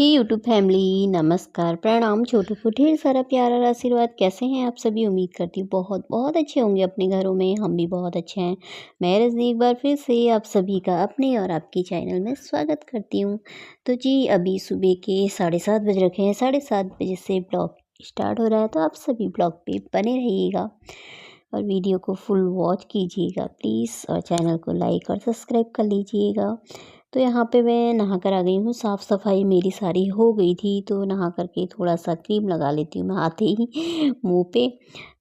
हे YouTube family, नमस्कार, प्रणाम। छोटू को ढेर सारा प्यार और आशीर्वाद। कैसे हैं आप सभी? उम्मीद करती हूँ बहुत बहुत अच्छे होंगे अपने घरों में। हम भी बहुत अच्छे हैं। मैं रजनी एक बार फिर से आप सभी का अपने और आपके चैनल में स्वागत करती हूँ। तो जी, अभी सुबह के 7:30 बज रखे हैं। 7:30 बजे से ब्लॉग स्टार्ट हो रहा है, तो आप सभी ब्लॉग पे बने रहिएगा और वीडियो को फुल वॉच कीजिएगा प्लीज़, और चैनल को लाइक और सब्सक्राइब कर लीजिएगा। तो यहाँ पे मैं नहा कर आ गई हूँ। साफ़ सफाई मेरी सारी हो गई थी, तो नहा करके थोड़ा सा क्रीम लगा लेती हूँ मैं आते ही मुँह पे।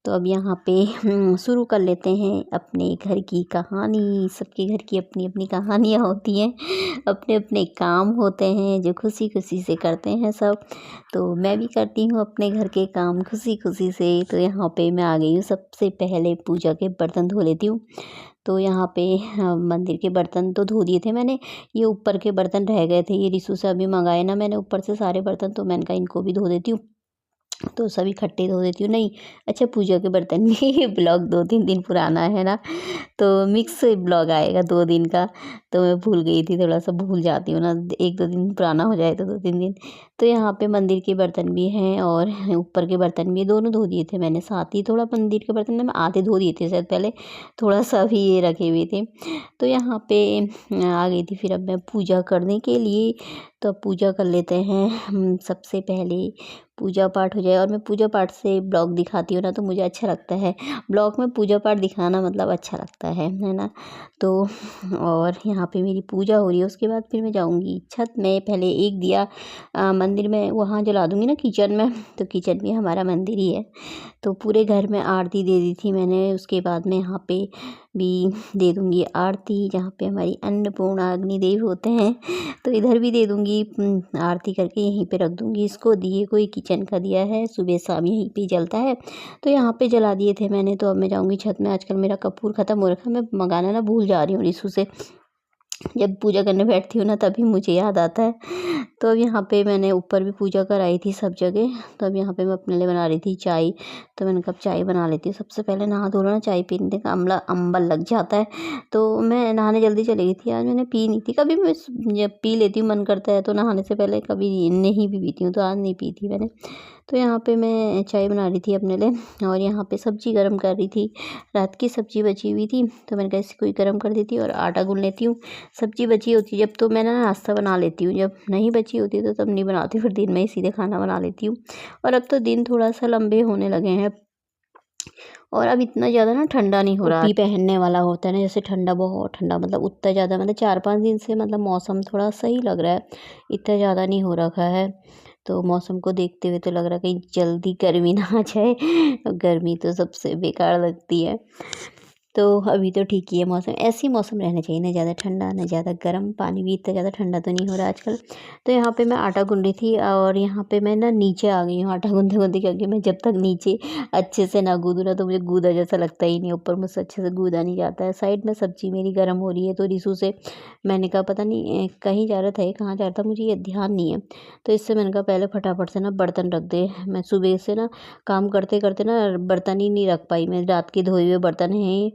तो अब यहाँ पे शुरू कर लेते हैं अपने घर की कहानी। सबके घर की अपनी अपनी कहानियाँ होती हैं, अपने अपने काम होते हैं जो खुशी खुशी से करते हैं सब। तो मैं भी करती हूँ अपने घर के काम खुशी खुशी से। तो यहाँ पे मैं आ गई हूँ। सबसे पहले पूजा के बर्तन धो लेती हूँ। तो यहाँ पे मंदिर के बर्तन तो धो दिए थे मैंने। ये ऊपर के बर्तन रह गए थे, ये रिशु से अभी मंगाए ना मैंने ऊपर से सारे बर्तन, तो मैंने कहा इनको भी धो देती हूँ। तो सभी इकट्ठे धो देती हूँ। नहीं, अच्छा, पूजा के बर्तन भी ये ब्लॉग 2-3 दिन पुराना है ना, तो मिक्स ब्लॉग आएगा 2 दिन का। तो मैं भूल गई थी, थोड़ा सा भूल जाती हूँ ना, 1-2 दिन पुराना हो जाए तो 2-3 दिन। तो यहाँ पे मंदिर के बर्तन भी हैं और ऊपर के बर्तन भी, दोनों धो दिए थे मैंने साथ ही। थोड़ा मंदिर के बर्तन मैं आधे धो दिए थे शायद पहले, थोड़ा सा भी ये रखे हुए थे। तो यहाँ पे आ गई थी फिर अब मैं पूजा करने के लिए। तो अब पूजा कर लेते हैं हम। सबसे पहले पूजा पाठ हो जाए, और मैं पूजा पाठ से ब्लॉग दिखाती हूँ ना, तो मुझे अच्छा लगता है। ब्लॉग में पूजा पाठ दिखाना मतलब अच्छा लगता है ना। तो और यहाँ पे मेरी पूजा हो रही है, उसके बाद फिर मैं जाऊँगी छत में। पहले एक दिया मंदिर में वहाँ जला दूँगी ना किचन में, तो किचन भी हमारा मंदिर ही है। तो पूरे घर में आरती दे दी थी मैंने। उसके बाद में यहाँ पे भी दे दूँगी आरती, जहाँ पे हमारी अन्नपूर्णा अग्निदेव होते हैं, तो इधर भी दे दूँगी। आरती करके यहीं पे रख दूँगी इसको। दिए कोई किचन का दिया है, सुबह शाम यहीं पे जलता है, तो यहाँ पे जला दिए थे मैंने। तो अब मैं जाऊँगी छत में। आजकल मेरा कपूर ख़त्म हो रखा है, मैं मंगाना ना भूल जा रही हूँ रिशु से। जब पूजा करने बैठती हूँ ना तभी मुझे याद आता है। तो अब यहाँ पे मैंने ऊपर भी पूजा कराई थी सब जगह। तो अब यहाँ पे मैं अपने लिए बना रही थी चाय। तो मैंने कहा चाय बना लेती हूँ। सबसे पहले नहा धो लो ना, चाय पीने का अम्बल लग जाता है। तो मैं नहाने जल्दी चली गई थी, आज मैंने पी नहीं थी। कभी मैं जब पी लेती हूँ, मन करता है तो नहाने से पहले, कभी नहीं भी पीती हूँ, तो आज नहीं पी थी मैंने। तो यहाँ पे मैं चाय बना रही थी अपने लिए, और यहाँ पे सब्ज़ी गर्म कर रही थी। रात की सब्ज़ी बची हुई थी, तो मैंने कहा इसे कोई गर्म कर देती और आटा गूँध लेती हूँ। सब्ज़ी बची होती है जब, तो मैं ना नाश्ता बना लेती हूँ। जब नहीं बची होती है तो तब नहीं बनाती, फिर दिन में ही सीधे खाना बना लेती हूँ। और अब तो दिन थोड़ा सा लंबे होने लगे हैं, और अब इतना ज़्यादा ना ठंडा नहीं हो रहा है। टोपी पहनने वाला होता है ना, जैसे ठंडा, बहुत ठंडा, मतलब उतना ज़्यादा, मतलब 4-5 दिन से मतलब मौसम थोड़ा सही लग रहा है, इतना ज़्यादा नहीं हो रखा है। तो मौसम को देखते हुए तो लग रहा है कहीं जल्दी गर्मी ना आ जाए। गर्मी तो सबसे बेकार लगती है। तो अभी तो ठीक ही है मौसम, ऐसे ही मौसम रहना चाहिए, ना ज़्यादा ठंडा ना ज़्यादा गर्म। पानी भी इतना ज़्यादा ठंडा तो नहीं हो रहा आजकल। तो यहाँ पे मैं आटा गूँध रही थी, और यहाँ पे मैं ना नीचे आ गई हूँ आटा गूँधते गूँधते, क्योंकि मैं जब तक नीचे अच्छे से ना गूँधूँ ना, तो मुझे गूँधा जैसा लगता ही नहीं, ऊपर मुझसे अच्छे से गूँधा नहीं जाता है। साइड में सब्ज़ी मेरी गर्म हो रही है, तो रिशु से मैंने कहा पता नहीं कहीं जा रहा था, ये कहाँ जा रहा था, मुझे ये ध्यान नहीं है। तो इससे मैंने कहा पहले फटाफट से ना बर्तन रख दे। मैं सुबह से ना काम करते करते ना बर्तन ही नहीं रख पाई, मैं रात के धोए हुए बर्तन हैं,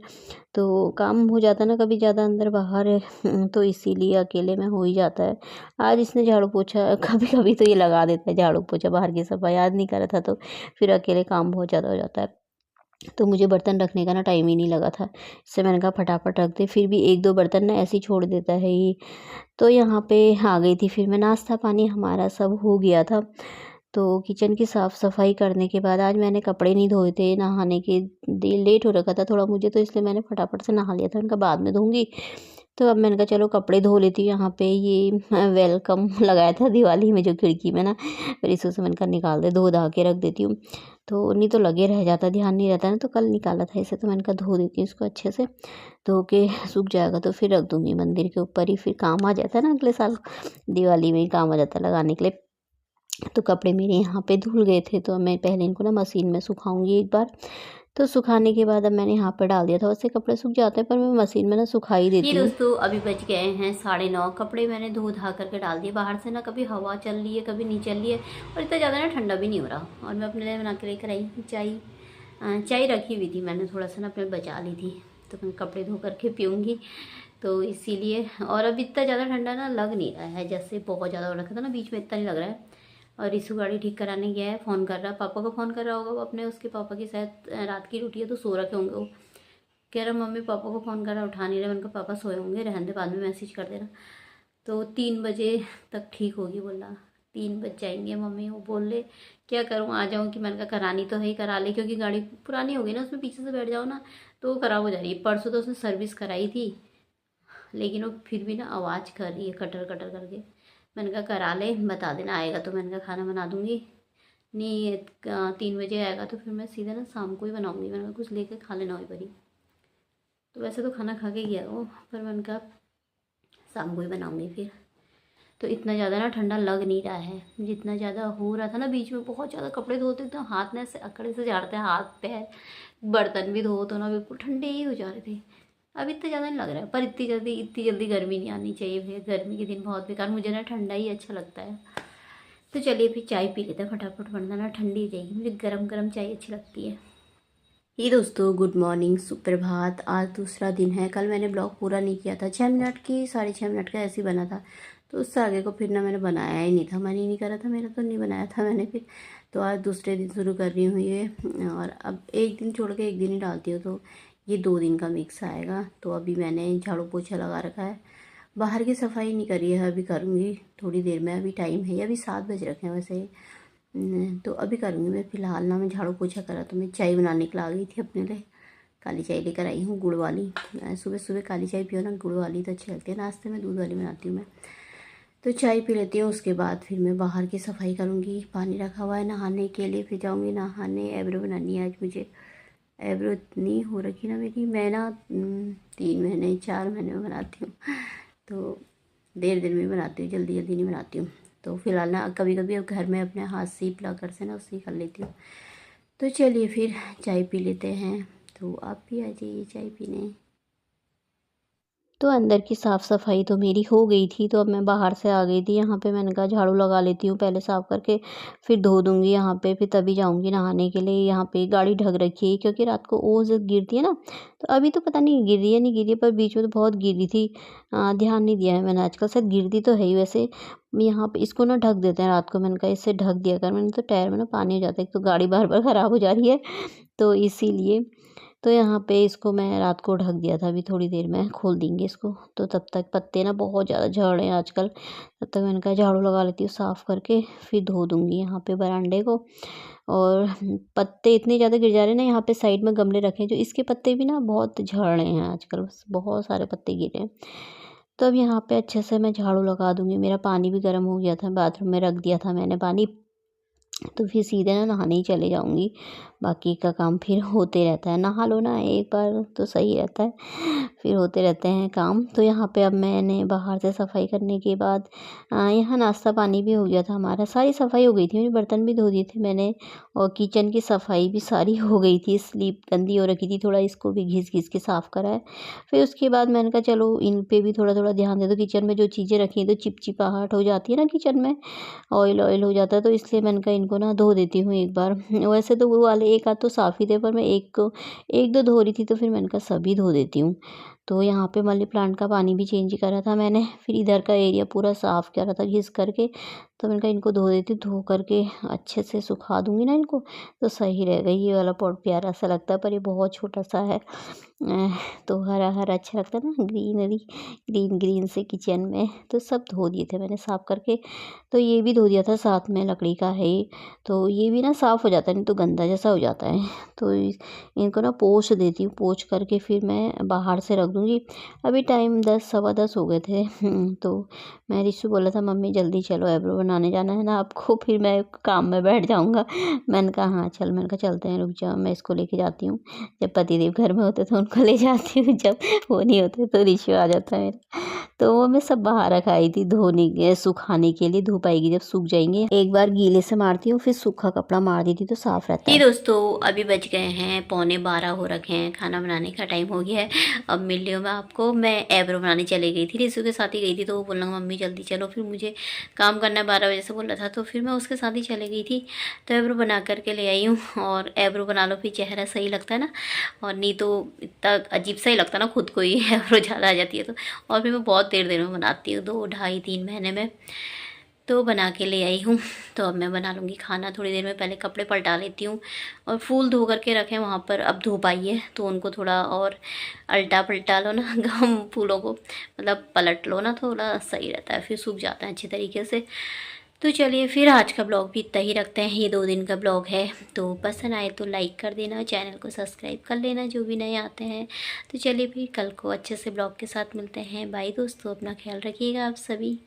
तो काम हो जाता है ना कभी ज़्यादा अंदर बाहर है, तो इसीलिए अकेले में हो ही जाता है। आज इसने झाड़ू पोछा, कभी कभी तो ये लगा देता है झाड़ू पोछा, बाहर की सफाई आज नहीं करा था, तो फिर अकेले काम बहुत ज़्यादा हो जाता है। तो मुझे बर्तन रखने का ना टाइम ही नहीं लगा था, इससे मैंने कहा फटाफट रख दे। फिर भी 1-2 बर्तन ना ऐसे ही छोड़ देता है ये। तो यहाँ पे आ गई थी फिर मैं। नाश्ता पानी हमारा सब हो गया था। तो किचन की साफ़ सफाई करने के बाद, आज मैंने कपड़े नहीं धोए थे, नहाने के लेट हो रखा था थोड़ा मुझे, तो इसलिए मैंने फटाफट से नहा लिया था। उनका बाद में धोऊंगी। तो अब मैंने कहा चलो कपड़े धो लेती हूँ। यहाँ पे ये वेलकम लगाया था दिवाली में जो खिड़की में ना, फिर इसी से मैंने कहा निकाल दे, धो धा के रख देती हूँ, तो नहीं तो लगे रह जाता, ध्यान नहीं रहता ना। तो कल निकाला था इसे, तो मैंने कहा धो देती हूँ इसको अच्छे से, धो के सूख जाएगा तो फिर रख दूँगी मंदिर के ऊपर ही, फिर काम आ जाता है ना, अगले साल दिवाली में ही काम आ जाता है लगाने के लिए। तो कपड़े मेरे यहाँ पे धुल गए थे, तो मैं पहले इनको ना मशीन में सुखाऊंगी एक बार। तो सुखाने के बाद अब मैंने यहाँ पे डाल दिया था। वैसे कपड़े सूख जाते हैं, पर मैं मशीन में ना सुखा ही देती हूँ। दोस्तों अभी बज गए हैं 9:30। कपड़े मैंने धो धा करके डाल दिए बाहर से ना, कभी हवा चल रही है कभी नहीं चल रही है, और इतना ज़्यादा ना ठंडा भी नहीं हो रहा। और मैं अपने लिए बना के लेकर आई चाय रखी हुई थी मैंने, थोड़ा सा ना अपने बचा ली थी, तो मैं कपड़े धो करके पीऊँगी। तो इसीलिए। और अब इतना ज़्यादा ठंडा ना लग नहीं रहा है, जैसे बहुत ज़्यादा हो रखा था ना बीच में, इतना नहीं लग रहा है। और रिशु गाड़ी ठीक कराने गया है, फ़ोन कर रहा, पापा को फ़ोन कर रहा होगा वो अपने, उसके पापा की शायद रात की ड्यूटी है तो सो रखे होंगे वो। कह रहा मम्मी पापा को फ़ोन कर रहा, उठा नहीं रहे। मैंने कहा पापा सोए होंगे, रहने दे, बाद में मैसेज कर देना। तो 3 बजे तक ठीक होगी बोला, 3 बज जाएंगे मम्मी, वो बोल ले क्या करूँ आ जाऊँ कि। मैंने कहा करानी तो है ही, करा ले, क्योंकि गाड़ी पुरानी हो गई ना, उसमें पीछे से बैठ जाओ ना तो वो ख़राब हो जा रही है। परसों तो उसने सर्विस कराई थी, लेकिन वो फिर भी ना आवाज़ कर रही है कटर कटर करके। मैंने कहा करा ले, बता देना आएगा तो। मैंने कहा खाना बना दूँगी, नहीं 3 बजे आएगा तो फिर मैं सीधे ना शाम को ही बनाऊँगी। मैंने कहा कुछ लेके खा लेना वही परी। तो वैसे तो खाना खा के गया वो, पर मैंने कहा शाम को ही बनाऊँगी फिर। तो इतना ज़्यादा ना ठंडा लग नहीं रहा है, जितना ज़्यादा हो रहा था ना बीच में, बहुत ज़्यादा कपड़े धोते तो हाथ में ऐसे अकड़े से झाड़ते हैं, हाथ पैर, बर्तन भी धो तो ना बिल्कुल ठंडे ही हो जा रहे थे। अब इतना ज़्यादा नहीं लग रहा है, पर इतनी जल्दी गर्मी नहीं आनी चाहिए भैया। गर्मी के दिन बहुत बेकार, मुझे ना ठंडा ही अच्छा लगता है। तो चलिए फिर चाय पी लेते हैं फटाफट, वरना ना ठंडी हो जाएगी। मुझे गरम गरम चाय अच्छी लगती है। ये दोस्तों गुड मॉर्निंग, सुप्रभात। आज दूसरा दिन है। कल मैंने ब्लॉग पूरा नहीं किया था, 6 मिनट की 6.5 मिनट का ऐसे ही बना था, तो उससे आगे को फिर ना मैंने बनाया ही नहीं था, मन ही नहीं करा था मेरा, तो नहीं बनाया था मैंने फिर। तो आज दूसरे दिन शुरू कर रही हूँ ये, और अब एक दिन छोड़ के एक दिन ही डालती हूँ, तो ये 2 दिन का मिक्स आएगा। तो अभी मैंने झाड़ू पोछा लगा रखा है, बाहर की सफाई नहीं करी है, अभी करूँगी थोड़ी देर में। अभी टाइम है, अभी 7 बज रखे हैं वैसे। तो अभी करूँगी मैं। फ़िलहाल ना मैं झाड़ू पोछा करा तो मैं चाय बनाने के लिए आ गई थी अपने लिए। काली चाय लेकर आई हूँ, गुड़ वाली। सुबह सुबह काली चाय पियो ना, गुड़ वाली तो अच्छी लगती है। नाश्ते में दूध वाली बनाती हूँ मैं। तो चाय पी लेती हूँ, उसके बाद फिर मैं बाहर की सफाई करूँगी। पानी रखा हुआ है नहाने के लिए, फिर जाऊँगी नहाने। एब्रो बनानी है आज मुझे। एब्रो इतनी हो रखी ना मेरी, मैं ना 3 महीने 4 महीने में बनाती हूँ, तो देर देर में बनाती हूँ, जल्दी जल्दी नहीं बनाती हूँ। तो फिलहाल ना कभी कभी अब घर में अपने हाथ से प्लाकर से ना उससे कर लेती हूँ। तो चलिए फिर चाय पी लेते हैं। तो आप भी आ जाइए चाय पीने। तो अंदर की साफ़ सफाई तो मेरी हो गई थी, तो अब मैं बाहर से आ गई थी। यहाँ पे मैंने कहा झाड़ू लगा लेती हूँ पहले साफ़ करके, फिर धो दूँगी यहाँ पे, फिर तभी जाऊँगी नहाने के लिए। यहाँ पे गाड़ी ढक रखी है, क्योंकि रात को ओस गिरती है ना, तो अभी तो पता नहीं गिर रही है नहीं गिर रही है, पर बीच में तो बहुत गिर रही थी। ध्यान नहीं दिया है मैंने आजकल, शायद गिरती तो है ही वैसे। यहाँ पे इसको ना ढक देते हैं रात को, मैंने कहा इससे ढक दिया कर। मैंने तो टायर में ना पानी हो जाता है, एक तो गाड़ी बार बार ख़राब हो जा रही है, तो इसीलिए। तो यहाँ पे इसको मैं रात को ढक दिया था, अभी थोड़ी देर में खोल देंगे इसको। तो तब तक पत्ते ना बहुत ज़्यादा झड़ रहे हैं आजकल, तब तक मैंने कहा झाड़ू लगा लेती हूँ साफ़ करके, फिर धो दूँगी यहाँ पे बरामदे को। और पत्ते इतने ज़्यादा गिर जा रहे हैं ना, यहाँ पे साइड में गमले रखे हैं, जो इसके पत्ते भी ना बहुत झड़ रहे हैं आजकल, बहुत सारे पत्ते गिरे हैं। तो अब यहाँ पे अच्छे से मैं झाड़ू लगा दूँगी। मेरा पानी भी गर्म हो गया था, बाथरूम में रख दिया था मैंने पानी, तो फिर सीधे ना नहाने ही चले जाऊँगी। बाकी का काम फिर होते रहता है, नहा लो ना एक बार तो सही रहता है, फिर होते रहते हैं काम। तो यहाँ पे अब मैंने बाहर से सफाई करने के बाद यहाँ नाश्ता पानी भी हो गया था हमारा, सारी सफाई हो गई थी, मेरे बर्तन भी धो दिए थे मैंने, और किचन की सफाई भी सारी हो गई थी। स्लीप गंदी हो रखी थी थोड़ा, इसको भी घिस घिस के साफ़ करा है। फिर उसके बाद मैंने कहा चलो इन पे भी थोड़ा थोड़ा ध्यान दे दो। किचन में जो चीज़ें रखी हैं तो चिपचिपाहट हो जाती है ना किचन में, ऑयल ऑयल हो जाता है, तो इसलिए मैंने कहा इनको ना धो देती हूँ एक बार। वैसे तो वो वाले एक आध तो साफ़ ही थे, पर मैं एक दो धो रही थी, तो फिर मैंने कहा सभी धो देती हूँ। तो यहाँ पे मनी प्लांट का पानी भी चेंज करा था मैंने, फिर इधर का एरिया पूरा साफ़ करा था घिस करके। तो मैंने कहा इनको धो देती हूँ, धो करके अच्छे से सुखा दूँगी ना इनको, तो सही रहेगा। ये वाला पॉट प्यारा सा लगता है, पर ये बहुत छोटा सा है। तो हरा हरा अच्छा लगता है ना, ग्रीनरी ग्रीन ग्रीन से किचन में। तो सब धो दिए थे मैंने साफ़ करके। तो ये भी धो दिया था साथ में, लकड़ी का है ये, तो ये भी ना साफ़ हो जाता है, नहीं तो गंदा जैसा हो जाता है। तो इनको ना पोंछ देती हूँ, पोंछ करके फिर मैं बाहर से रख दूँगी। अभी टाइम 10 सवा 10 हो गए थे। तो मैं रिशु बोला था मम्मी जल्दी चलो, आईब्रो बनाने जाना है ना आपको, फिर मैं काम में बैठ जाऊँगा। मैंने कहा हाँ चल, मैंने कहा चलते हैं, रुक जाओ मैं इसको लेके जाती हूँ। जब पतिदेव घर में होते तो उनको ले जाती हूँ, जब वो नहीं होते तो रिशु आ जाता है मेरा। तो वो मैं सब बाहर रखाई थी धोने के सुखाने के लिए, धूप आएगी जब सूख जाएंगे। एक बार गीले से मारती हूँ, फिर सूखा कपड़ा मार देती तो साफ रहता है। दोस्तों अभी बज गए हैं 11:15 हो रखे हैं, खाना बनाने का टाइम हो गया है। अब मेरे वीडियो में आपको। मैं एब्रो बनाने चली गई थी, रिशु के साथ ही गई थी, तो वो बोलना मम्मी जल्दी चलो, फिर मुझे काम करना है 12 बजे से बोल रहा था, तो फिर मैं उसके साथ ही चली गई थी। तो एब्रो बना करके ले आई हूँ। और एब्रो बना लो फिर चेहरा सही लगता है ना, और नहीं तो इतना अजीब सा ही लगता है ना खुद को ही एब्रो ज़्यादा आ जाती है तो। और फिर मैं बहुत देर में बनाती हूँ, 2 ढाई 3 महीने में, तो बना के ले आई हूँ। तो अब मैं बना लूँगी खाना थोड़ी देर में। पहले कपड़े पलटा लेती हूँ, और फूल धो करके रखे वहाँ पर, अब धूप आई है तो उनको थोड़ा और अल्टा पलटा लो ना गम फूलों को, मतलब पलट लो ना, थोड़ा सही रहता है, फिर सूख जाता है अच्छी तरीके से। तो चलिए फिर आज का ब्लॉग भी इतना ही रखते हैं, ये 2 दिन का ब्लॉग है। तो पसंद आए तो लाइक कर देना, चैनल को सब्सक्राइब कर लेना जो भी नए आते हैं। तो चलिए फिर कल को अच्छे से ब्लॉग के साथ मिलते हैं। बाय दोस्तों, अपना ख्याल रखिएगा आप सभी।